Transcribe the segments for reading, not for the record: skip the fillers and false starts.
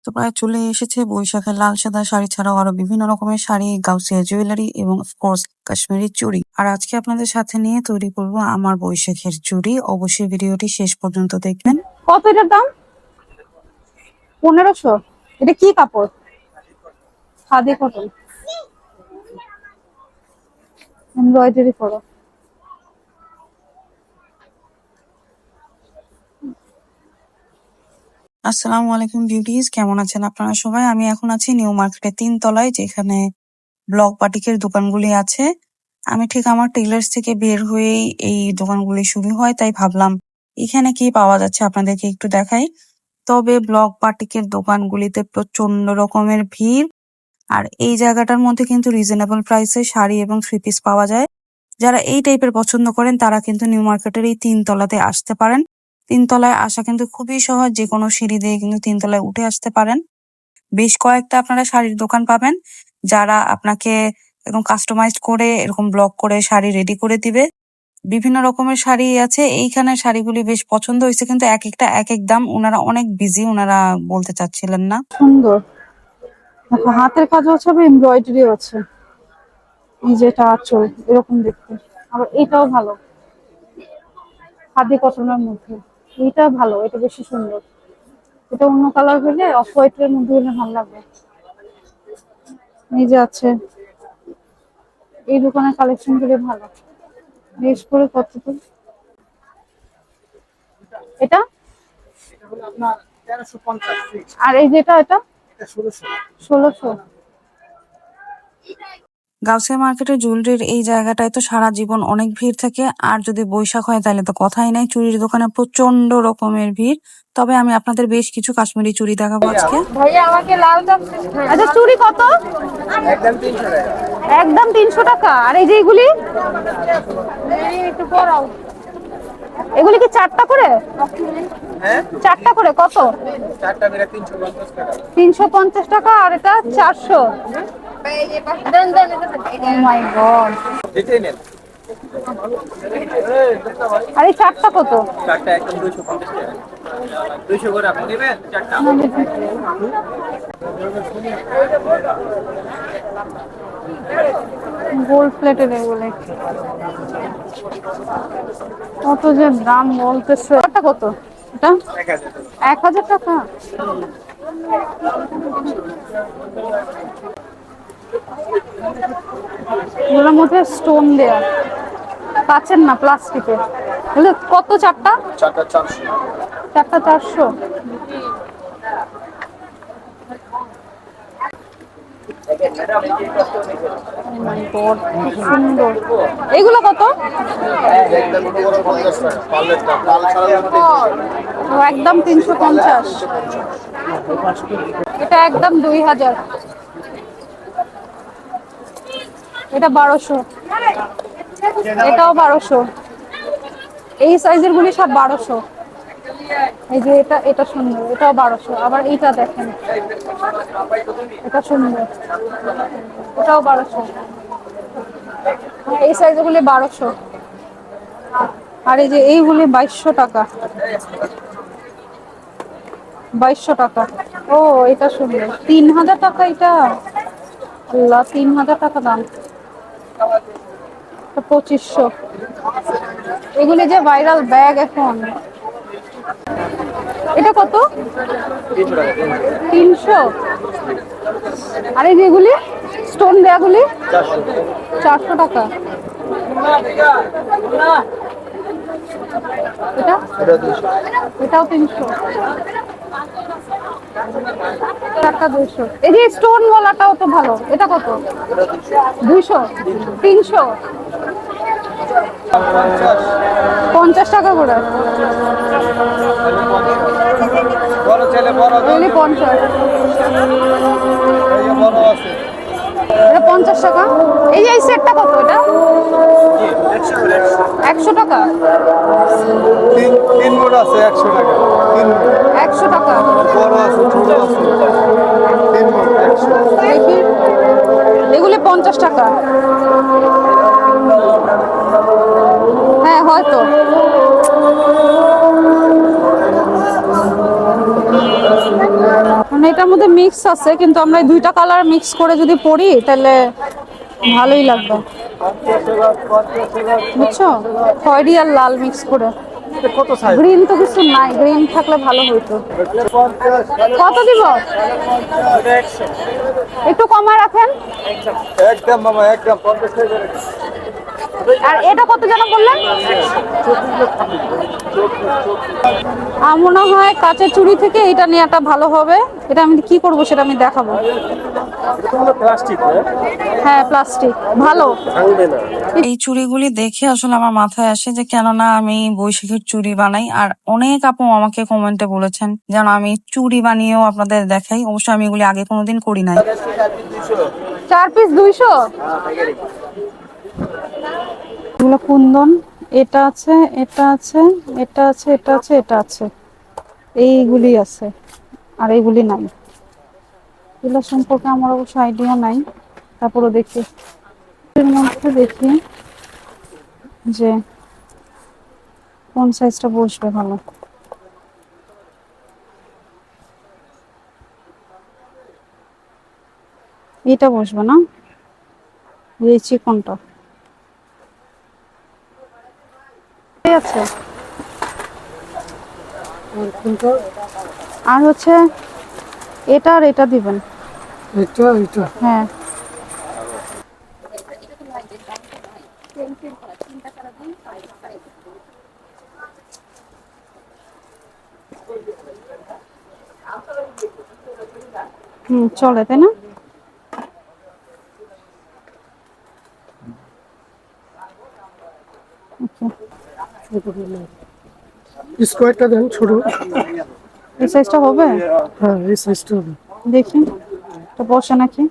তো প্রায় চলে এসেছে বৈশাখের লাল সাদা শাড়ি ছাড়াও আরো বিভিন্ন রকমের শাড়ি, গাউসিয়া জুয়েলারি এবং অফকোর্স কাশ্মীরি চুড়ি। আর আজকে আপনাদের সাথে নিয়ে তৈরি করব আমার বৈশাখের চুড়ি। অবশ্যই ভিডিওটি শেষ পর্যন্ত দেখবেন। কত এটার দাম? 1500। এটা কি কাপড়? খাদি কটন, এমব্রয়ডারি করো। আসসালামু আলাইকুম বিউটিজ, কেমন আছেন আপনারা সবাই? আমি এখন আছি নিউ মার্কেটের 3 তলায়, যেখানে ব্লক বাটিকের দোকানগুলি আছে। আমি ঠিক আমার টেলার্স থেকে বের হয়েই এই দোকানগুলি শুরু হয়, তাই ভাবলাম এখানে কি পাওয়া যাচ্ছে আপনাদেরকে একটু দেখাই। তবে ব্লক বাটিকের দোকানগুলিতে প্রচন্ড রকমের ভিড়, আর এই জায়গাটার মধ্যে কিন্তু রিজনেবল প্রাইসে শাড়ি এবং থ্রি পিস পাওয়া যায়। যারা এই টাইপের পছন্দ করেন তারা কিন্তু নিউ মার্কেটের এই 3 তলাতে আসতে পারেন। 3 তলায় আসা কিন্তু খুবই সহজ, যে কোনো সিঁড়ি দিয়ে কিন্তু 3 তলায় উঠে আসতে পারেন। বেশ কয়েকটা আপনারা শাড়ির দোকান পাবেন, যারা আপনাকে এরকম কাস্টমাইজড করে এরকম ব্লক করে শাড়ি রেডি করে দিবে। বিভিন্ন রকমের শাড়ি আছে এইখানে, শাড়িগুলি বেশ পছন্দ হয়েছে, কিন্তু এক একটা এক এক দাম। ওনারা অনেক বিজি, ওনারা বলতে চাচ্ছিলেন না। সুন্দর, দেখো হাতের কাজ আছে, আবার এমব্রয়ডারি আছে। এই যে এটা আঁচল, এরকম দেখতে। আবার এটাও ভালো, খাদি কটনের মধ্যে। এটা ভালো, এটা বেশি সুন্দর। এটা অন্য কালার হলে, অফ হোয়াইট এর মধ্যে হলে ভালো লাগবে। এই যে আছে, এই দোকানের কালেকশন গুলো ভালো। বেশ করে কত তো এটা? আর এই যেটা, এটা 1600। গাউসিয়া মার্কেটের জুয়েলারির এই জায়গাটায় তো সারা জীবন অনেক ভিড় থাকে, আর যদি বৈশাখ হয় তাহলে তো কথাই নাই। চুড়ির দোকানে প্রচন্ড রকমের ভিড়। তবে আমি আপনাদের বেশ কিছু কাশ্মীরি চুড়ি দেখাবো আজকে। ভাইয়া আমাকে লালটা। আচ্ছা, চুড়ি কত? একদম 300 টাকা। আর এই যে এগুলি, একটু পরাও। এগুলি কি 4টা করে? হ্যাঁ, 4টা করে কত? 4টা করে 350 টাকা। 350 টাকা। আর এটা 400। ও মাই গড। আর এই 4টা কত? 4টা একদম 250 টাকা। 200 করে আপনি নেবেন 4টা? গোল্ড প্লেটের এগুলো কত যে দাম বলতেছে। এটা কত? এটা 1000 টাকা। এগুলোর মধ্যে স্টোন দেয়া, কাচের না, প্লাস্টিকের। কত 4টা? 4টা 400। 4টা 400। সুন্দর। এগুলো কত? একদম 350। এটা একদম 2000। এটা 1200। এটাও 1200। এই সাইজের গুলি সব 1200। এই যে এটা, এটা সুন্দর, এটাও 1200। আবার এইটা দেখেন, এটা সুন্দর, এটাও 1200। এই সাইজের গুলি 1200। আর এই যে এইগুলি 2200 টাকা। 2200 টাকা। ও এটা সুন্দর, 3000 টাকা। এটা আল্লাহ, 3000 টাকা দাম। 2500। এগুলি যে ভাইরাল ব্যাগ এখন। এটা কত? 300। আর এই যেগুলি স্টোন দেয়াগুলি 400 টাকা। এটা এটাও 300 টাকা। 200। এই যে স্টোন ওয়ালাটাও তো ভালো। এটা কত? 200। 300। 50 টাকা করে। 50। এটা 50 টাকা। এই যে এই সেটটা কত? এটা 100 টাকা। 3 মোড আছে 100 টাকা। 100 টাকা। বড় আছে, ছোট আছে। 3 মোড 100। দেখি, এগুলি 50 টাকা। হ্যাঁ হয়তো। মানে এটা মধ্যে মিক্স আছে, কিন্তু আমরা এই দুইটা কালার মিক্স করে যদি পরি তাহলে ভালোই লাগবে, বুঝছো? খয়েরি আর লাল মিক্স করে। কত সাইজ? গ্রিন তো কিছু নাই, গ্রিন থাকলে ভালো হইতো। কত দিব? একটু কমায় রাখেন। একদম মামা, একদম 50 টাকা। আর এটা কত যেন বললেন? আমার মনে হয় কাঁচের চুড়ি থেকে এটা নেওয়াটা ভালো হবে। এটা আমি কি করব সেটা আমি দেখাবো। প্লাস্টিক হ্যাঁ, প্লাস্টিক ভালো। ভাঙবে না। এই চুড়িগুলি দেখে আসলে আমার মাথায় আসে যে কেননা আমি বৈশাখীর চুড়ি বানাই, আর অনেক আপু আমাকে কমেন্টে বলেছেন যেন আমি চুড়ি বানিয়েও আপনাদের দেখাই। অবশ্য আমি এগুলি আগে কোনোদিন করি নাই। 4 পিস 200। এগুলো কুন্দন, এটা আছে, এটা আছে, এটা আছে, এটা আছে, এটা আছে, এইগুলি আছে, আর এইগুলি নাই। এগুলো সম্পর্কে আমার অবশ্য আইডিয়া নাই, তারপরে দেখি এর মধ্যে দেখি যে কোন সাইজটা বসবে ভালো। এটা বসবে না, এই চিকনটা ঠিক আছে। আর হচ্ছে এটা আর এটা দিবেন। এটা এটা হ্যাঁ, চলে তাই না? স্কোয়ারটা দেন ছোট। এই সাইজটা হবে? হ্যাঁ, এই সাইজটা হবে। দেখি তো বসে নাকি।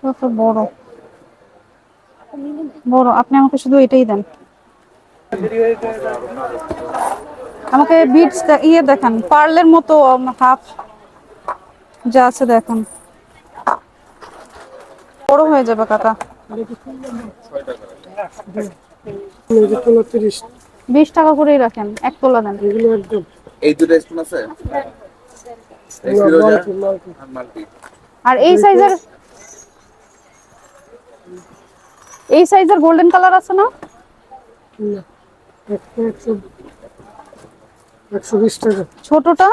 কত বড় বড়, আপনি আমাকে শুধু এটাই দেন। আমাকে বিটস ইয়ে দেখান, পার্লের মতো হাফ যা আছে দেখুন। বড় হয়ে যাবে কাকা। 20 টাকা করেই রাখেন, এক তোলা দেন। এই দুটো স্পুন আছে এই ফিরোজা আর মাল্টি। আর এই সাইজের গোল্ডেন কালার আছে না? 120 টাকা। ছোটটা?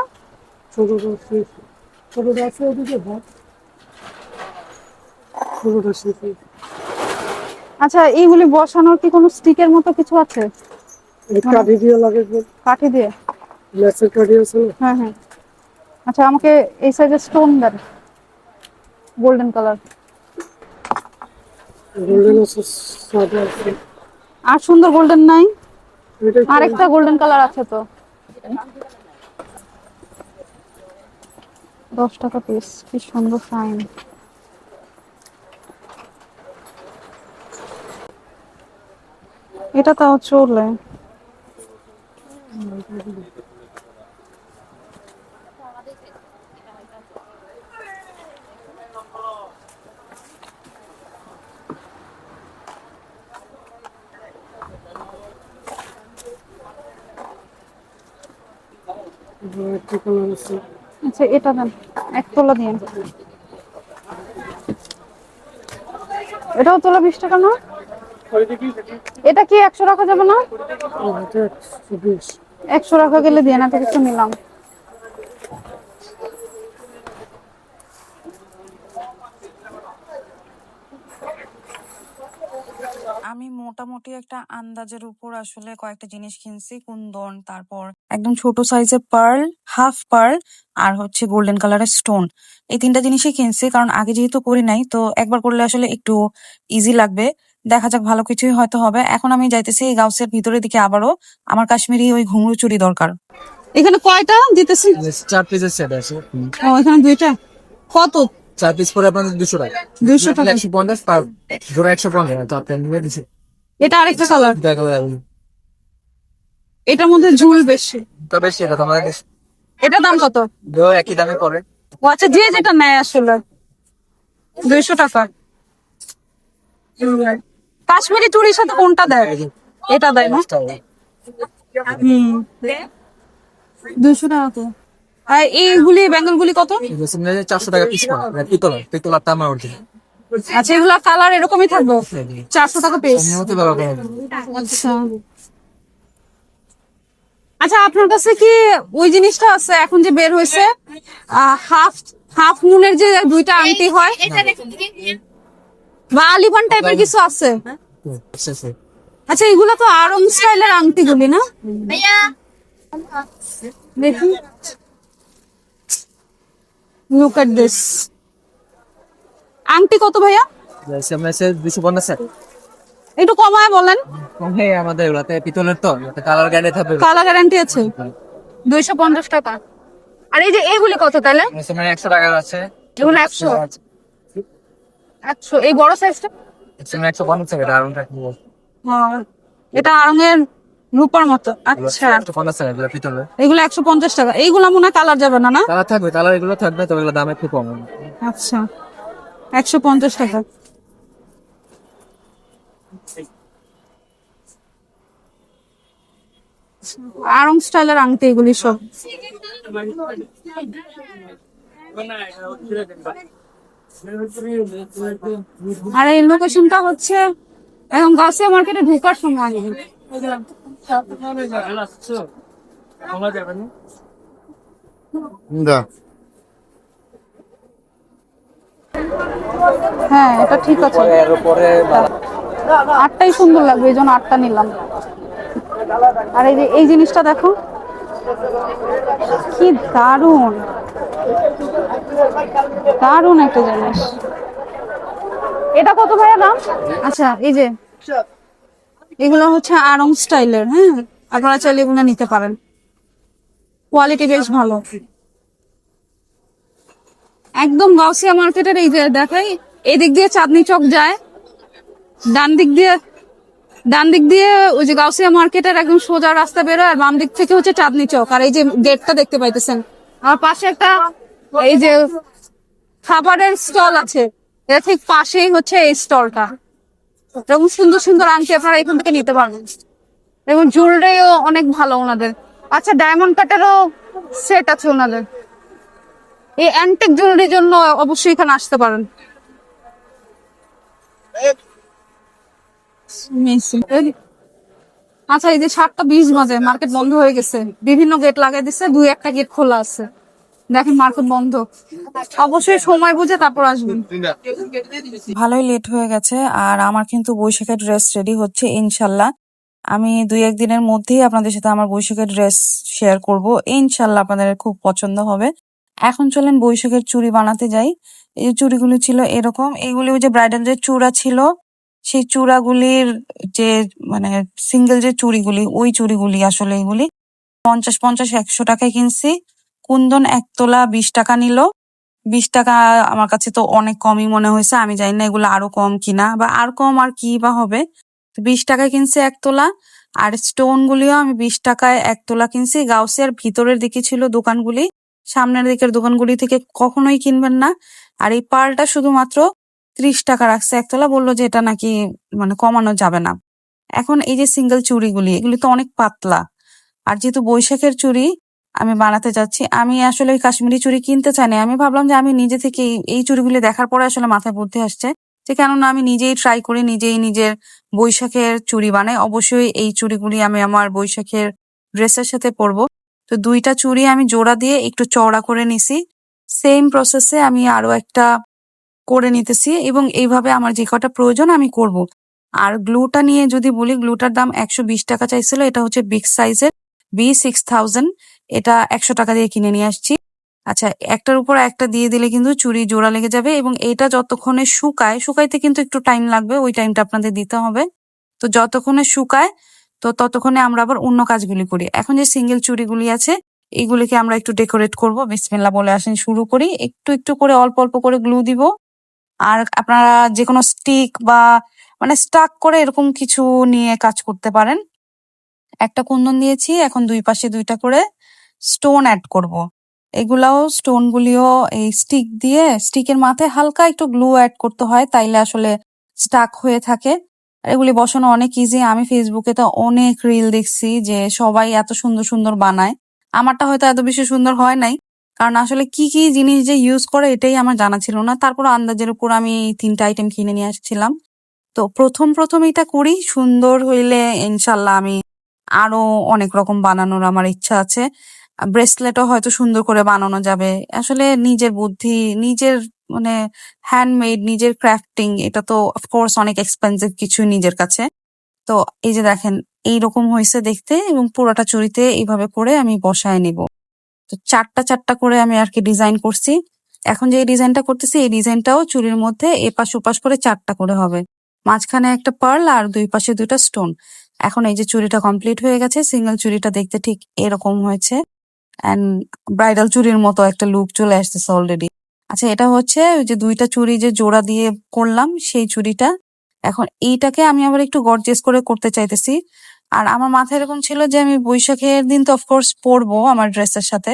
ছোটটা আছে ওদিকে ভাত। ছোটটা শিখি। আচ্ছা, এইগুলি বসানোর কি কোনো স্টিকের মতো কিছু আছে? এই কাঠি দিয়ে লাগে, কাঠি দিয়ে? ম্যাচের কাঠি আছে না? হ্যাঁ হ্যাঁ। আচ্ছা, আমাকে এই সাইজের স্টোন দেন, গোল্ডেন কালার। গোল্ডেন আছে, সাদা আছে। আর সুন্দর গোল্ডেন নাই? এটা আরেকটা গোল্ডেন কালার আছে তো। 10 টাকা পিস, কি সুন্দর শাইন। এটা তাও চলে। একটা কালার আছে। আচ্ছা, এটা দেন, এক তোলা দিন। এটাও তোলা 20 টাকা না? এটা কি 100 রাখা যাবে না? এটা 120। 100 রাখা গেলে দিয়ে না, তো কিছু নিলাম। আমি মোটামুটি একটা আন্দাজের উপর আসলে কয়েকটা জিনিস কিনছি। কুন্দন, তারপর একদম ছোট সাইজের পার্ল, হাফ পার্ল, আর হচ্ছে গোল্ডেন কালারের স্টোন। এই তিনটা জিনিসই কিনছি, কারণ আগে যেহেতু করি নাই তো একবার করলে আসলে একটু ইজি লাগবে। দেখা যাক, ভালো কিছুই হয়তো হবে। এখন আমি যাইতেছি এই গাউসের ভিতরের দিকে, আবারও আমার কাশ্মীরি ওই ঘুঙরু চুড়ি দরকার। এখানে কয়টা দিতেছি? 4 পিসের সেট আছে। ও, এখানে দুইটা। কত? 4 পিস পরে আপনাদের 200 টাকা। 200 টাকা। 150 পার জোড়া 150 তো আপনি নিয়ে দিছেন। এটা আরেকটা কালার। দেখো এটার মধ্যে ঝুল বেশি। তবে সেটা তোমার এটা দাম কত? দো একই দামে পড়ে। ও আচ্ছা, যে যেটা নেয় আসলে 200 টাকা। কাশ্মীরি চুড়ির সাথে কোনটা দেয়? এটা দেয় না? হুম, 200 টাকা তো। আর এইগুলি বেঙ্গল গুলি কত? 400 টাকা পিস পাওয়া পিতলার তামা অরিজিনাল। আচ্ছা, এগুলা কালার এরকমই থাকবে? 400 টাকা পিস। হতে পারবে আচ্ছা আচ্ছা, আপনার কাছে কি ওই জিনিসটা আছে এখন যে বের হয়েছে, হাফ হাফ মুনের যে দুইটা আংটি হয়, বা আলিবান টাইপের কিছু আছে? আচ্ছা, এগুলো তো আরং স্টাইলের আংটিগুলি না? দেখি, লুক এট দিস। আংটি কত ভাইয়া? 250 টাকা। একটু কমায় বলেন। কমে আমাদের ওটাতে পিতলের তো কালার গ্যারান্টি থাকবে। কালার গ্যারান্টি আছে? 250 টাকা। আর এই যে এগুলি কত তাহলে? 100 টাকা আছে। এগুলো 100? 100 এই বড় সাইজটা? 150 টাকা আর ওটা হ্যাঁ, এটা আরঙের রূপার মতো। আচ্ছা, 150 টাকা এগুলো পিতলের। এগুলো 150 টাকা। এইগুলা মনে হয় কালার যাবে না, না? কালার থাকবে, কালার এগুলো থাকবে, তবে এগুলো দাম একটু কম। আচ্ছা, 150 টাকা। আরং স্টাইলের আংটি এগুলি সব। আর এই লোকেশনটা হচ্ছে এখন গাছিয়া মার্কেটে ঢোকার সময়। দা হ্যাঁ, এটা ঠিক আছে। পরে 8টাই সুন্দর লাগবে, এই জন্য 8টা নিলাম। আর এই যে এই জিনিসটা দেখো, কি দারুণ দারুণ একটা জিনিস। এটা কত ভাইয়া দাম? আচ্ছা, এই যে এগুলো হচ্ছে আরং স্টাইলের। হ্যাঁ, আপনারা চাইলে এগুলো নিতে পারেন, কোয়ালিটি বেশ ভালো। একদম গাউসিয়া মার্কেটের এই যে দেখাই, এদিক দিয়ে চাঁদনি চক যায়, ডান দিক দিয়ে ওই যে গাউসিয়া মার্কেটের একদম সোজা রাস্তা বেরোয়, আর বাম দিক থেকে হচ্ছে চাঁদনি চক। আর এই যে গেটটা দেখতে পাইতেছেন, আর পাশে একটা এই যে খাবারের স্টল আছে, এটা ঠিক পাশেই হচ্ছে এই স্টলটা। এরকম সুন্দর সুন্দর আংটি আপনারা এখান থেকে নিতে পারবেন, এবং জুয়েলারিও অনেক ভালো ওনাদের। আচ্ছা, ডায়মন্ড কাটেরও সেট আছে ওনাদের। এই অ্যান্টিক জুয়েলারির জন্য অবশ্যই এখানে আসতে পারেন। আচ্ছা, এই যে 7টা 20 বাজে, মার্কেট বন্ধ হয়ে গেছে, বিভিন্ন গেট লাগাই দিচ্ছে, 2-1টা গেট খোলা আছে। দেখেন মার্কেট বন্ধ, অবশ্যই সময় বুঝে তারপর আসবেন। ভালোই লেট হয়ে গেছে, আর আমার কিন্তু বৈশাখের ড্রেস রেডি হচ্ছে ইনশাল্লাহ। আমি 2-1 দিনের মধ্যেই আপনাদের সাথে আমার বৈশাখের ড্রেস শেয়ার করব, ইনশাল্লাহ আপনাদের খুব পছন্দ হবে। এখন চলেন বৈশাখের চুড়ি বানাতে যাই। এই যে চুড়িগুলো ছিল এরকম, এইগুলি ওই যে ব্রাইডাল যে চূড়া ছিল, সেই চূড়াগুলির যে মানে সিঙ্গেল যে চুড়িগুলি, ওই চুড়িগুলি আসলে এগুলি 50-50-100 টাকায় কিনছি। কুন্দন 1 তোলা 20 টাকা নিল। 20 টাকা আমার কাছে তো অনেক কমই মনে হয়েছে, আমি জানি না এগুলো আরো কম কিনা, বা আর কম আর কি বা হবে। 20 টাকায় কিনছি 1 তোলা। আর স্টোন গুলিও আমি 20 টাকায় 1 তোলা কিনছি। গাউসিয়ার ভিতরের দিকে ছিল দোকানগুলি, সামনের দিকের দোকানগুলি থেকে কখনোই কিনবেন না। আর এই পার্লটা শুধুমাত্র 30 টাকা রাখছে 1 তোলা, বললো যে এটা নাকি মানে কমানো যাবে না। এখন এই যে সিঙ্গেল চুড়িগুলি, এগুলি তো অনেক পাতলা, আর যেহেতু বৈশাখের চুড়ি আমি বানাতে যাচ্ছি, আমি আসলে ওই কাশ্মীরি চুড়ি কিনতে চাই না। আমি ভাবলাম যে আমি নিজে থেকে এই চুড়িগুলি দেখার পরে আসলে মাথায় বুদ্ধি আসছে যে কেননা আমি নিজেই ট্রাই করি, নিজেই নিজের বৈশাখের চুড়ি বানাই। অবশ্যই এই চুড়িগুলি আমি আমার বৈশাখের ড্রেসের সাথে পরবো। তো 2টা চুড়ি আমি জোড়া দিয়ে একটু চওড়া করে নিছি। সেম প্রসেসে আমি আরো একটা করে নিতেছি, এবং এইভাবে আমার যে কটা প্রয়োজন আমি করব। আর গ্লুটা নিয়ে যদি বলি, গ্লুটার দাম 120 টাকা চাইছিল। এটা হচ্ছে বিগ সাইজের B6000, এটা 100 টাকা দিয়ে কিনে নিয়ে আসছি। আচ্ছা, একটার উপর একটা দিয়ে দিলে কিন্তু চুড়ি জোড়া লেগে যাবে, এবং এটা যতক্ষণে শুকাইতে কিন্তু একটু টাইম লাগবে, ওই টাইমটা আপনাদের দিতে হবে। তো যতক্ষণে শুকায় তো ততক্ষণে আমরা আবার অন্য কাজগুলি করি। এখন যে সিঙ্গেল চুড়িগুলি আছে এইগুলিকে আমরা একটু ডেকোরেট করব। বিসমিল্লাহ বলে আসেন, শুরু করি। একটু একটু করে অল্প অল্প করে গ্লু দিব। আর আপনারা যে কোনো স্টিক বা মানে স্টাক করে এরকম কিছু নিয়ে কাজ করতে পারেন। একটা কুন্দন দিয়েছি, এখন 2 পাশে 2টা করে স্টোন অ্যাড করব। এগুলাও স্টোন গুলিও এই স্টিক দিয়ে, স্টিকের মাথায় হালকা একটু গ্লু অ্যাড করতে হয়, তাইলে আসলে স্টাক হয়ে থাকে। আর এগুলি বসানো অনেক ইজি। আমি ফেসবুকে তো অনেক রিল দেখছি যে সবাই এত সুন্দর সুন্দর বানায়। আমারটা হয়তো এত বেশি সুন্দর হয় নাই, কারণ আসলে কি কি জিনিস যে ইউজ করে এটাই আমার জানা ছিল না। তারপর আন্দাজের উপর আমি 3টা আইটেম কিনে নিয়ে আসছিলাম। তো প্রথম এটা করি, সুন্দর হইলে ইনশাল্লাহ আমি আরো অনেক রকম বানানোর আমার ইচ্ছা আছে। ব্রেসলেটও হয়তো সুন্দর করে বানানো যাবে। আসলে নিজের বুদ্ধি, নিজের মানে হ্যান্ডমেড, নিজের ক্রাফটিং, এটা তো অফকোর্স অনেক এক্সপেন্সিভ কিছু নিজের কাছে। তো এই যে দেখেন এইরকম হয়েছে দেখতে, এবং পুরোটা চুড়িতে এইভাবে করে আমি বসায় নিব। তো চারটা করে আমি আর কি ডিজাইন করছি। এখন যে ডিজাইনটা করতেছি এই ডিজাইনটাও চুড়ির মধ্যে এপাশ ওপাশ করে 4টা করে হবে, মাঝখানে একটা পার্ল আর দুই পাশে 2টা স্টোন। এখন এই যে চুড়িটা কমপ্লিট হয়ে গেছে। সিঙ্গেল চুড়িটা দেখতে ঠিক এরকম হয়েছে, অ্যান্ড ব্রাইডাল চুড়ির মতো একটা লুক চলে আসতেছে অলরেডি। আচ্ছা, এটা হচ্ছে ওই যে 2টা চুড়ি যে জোড়া দিয়ে করলাম সেই চুড়িটা। এখন এইটাকে আমি আবার একটু গর্জিয়াস করে করতে চাইতেছি। আর আমার মাথায় এরকম ছিল যে আমি বৈশাখের দিন তো অফকোর্স পরবো আমার ড্রেসের সাথে,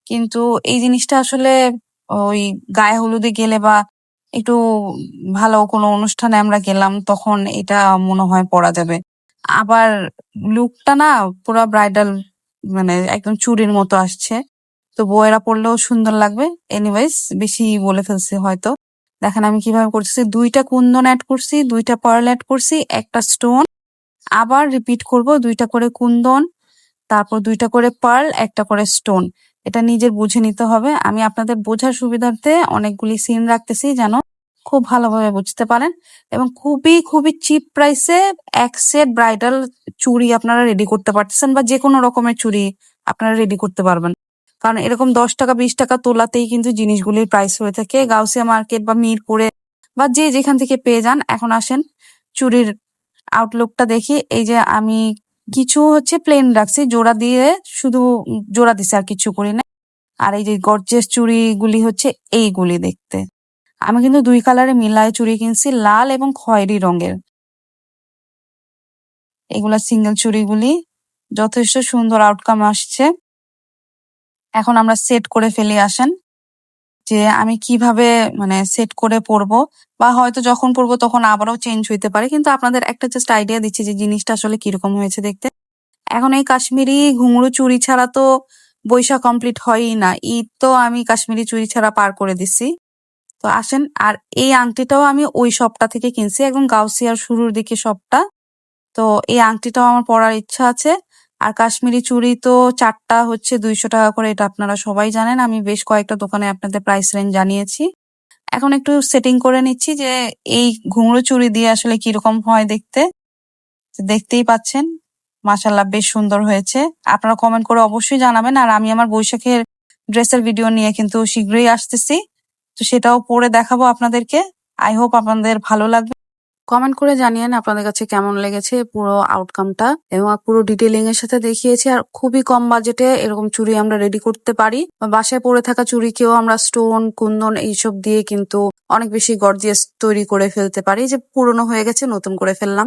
কিন্তু এই জিনিসটা আসলে ওই গায়ে হলুদে গেলে বা একটু ভালো কোনো অনুষ্ঠানে আমরা গেলাম তখন এটা মনে হয় পরা যাবে। আবার লুকটা না পুরা ব্রাইডাল, মানে একদম চুড়ির মতো আসছে। তো বউয়েরা পরলেও সুন্দর লাগবে। এনিওয়েজ বেশি বলে ফেলছি হয়তো। দেখেন আমি কিভাবে করতেছি, 2টা কুন্দন অ্যাড করছি, 2টা পার্ল অ্যাড করছি, একটা স্টোন, আবার রিপিট করব 2টা করে কুন্দন, তারপর 2টা করে পার্ল, একটা করে স্টোন। এটা নিজের বুঝে নিতে হবে। আমি আপনাদের বোঝার সুবিধার্থে অনেকগুলি সিন রাখতেছি যেন খুব ভালোভাবে বুঝতে পারেন, এবং খুবই চিপ প্রাইসে এক সেট ব্রাইডাল চুড়ি আপনারা রেডি করতে পারতেছেন, বা যে কোনো রকমের চুড়ি আপনারা রেডি করতে পারবেন। কারণ এরকম 10 টাকা 20 টাকা তোলাতেই কিন্তু জিনিসগুলির প্রাইস হয়ে থাকে। গাউসিয়া মার্কেট বা মিরপুরে বা যে যেখান থেকে পেয়ে যান। এখন আসেন চুড়ির আউটলুকটা দেখি। এই যে আমি কিছু হচ্ছে প্লেন রাখছি, জোড়া দিয়ে শুধু জোড়া দিছি, আর কিছু করি না। আর এই যে গর্জিয়াস চুড়িগুলি হচ্ছে এইগুলি দেখতে। আমি কিন্তু 2 কালারে মিলায় চুড়ি কিনছি, লাল এবং খয়েরি রঙের। এগুলা সিঙ্গেল চুড়িগুলি যথেষ্ট সুন্দর আউটকাম আসছে। এখন আমরা সেট করে ফেলি। আসেন যে আমি কিভাবে মানে সেট করে পরবো, বা হয়তো যখন পরবো তখন আবারও চেঞ্জ হইতে পারে, কিন্তু আপনাদের একটা জাস্ট আইডিয়া দিচ্ছি যে জিনিসটা আসলে কিরকম হয়েছে দেখতে। এখন এই কাশ্মীরি ঘুঙরু চুড়ি ছাড়া তো বৈশাখ কমপ্লিট হয়ই না। ঈদ তো আমি কাশ্মীরি চুড়ি ছাড়া পার করে দিছি। তো আসেন, আর এই আংটিটাও আমি ওই শপটা থেকে কিনছি, একদম গাউসিয়ার শুরুর দিকে শপটা। তো এই আংটিটাও আমার পরার ইচ্ছা আছে। আর কাশ্মীরি চুড়ি তো 4টা হচ্ছে 200 টাকা করে, এটা আপনারা সবাই জানেন। আমি বেশ কয়েকটা দোকানে আপনাদের প্রাইস রেঞ্জ জানিয়েছি। এখন একটু সেটিং করে নিচ্ছি যে এই ঘুঙরু চুড়ি দিয়ে আসলে কিরকম হয় দেখতে। তো দেখতেই পাচ্ছেন, মাশাল্লাহ বেশ সুন্দর হয়েছে। আপনারা কমেন্ট করে অবশ্যই জানাবেন। আর আমি আমার বৈশাখের ড্রেসের ভিডিও নিয়ে কিন্তু শীঘ্রই আসতেছি, তো সেটাও পরে দেখাবো আপনাদেরকে। আই হোপ আপনাদের ভালো লাগবে। কমেন্ট করে জানিয়েন আপনাদের কাছে কেমন লেগেছে পুরো আউটকামটা, এবং পুরো ডিটেলিং এর সাথে দেখিয়েছি। আর খুবই কম বাজেটে এরকম চুড়ি আমরা রেডি করতে পারি। বাসায় পরে থাকা চুড়িকেও আমরা স্টোন, কুন্দন এইসব দিয়ে কিন্তু অনেক বেশি গর্জিয়াস তৈরি করে ফেলতে পারি। যে পুরনো হয়ে গেছে নতুন করে ফেললাম।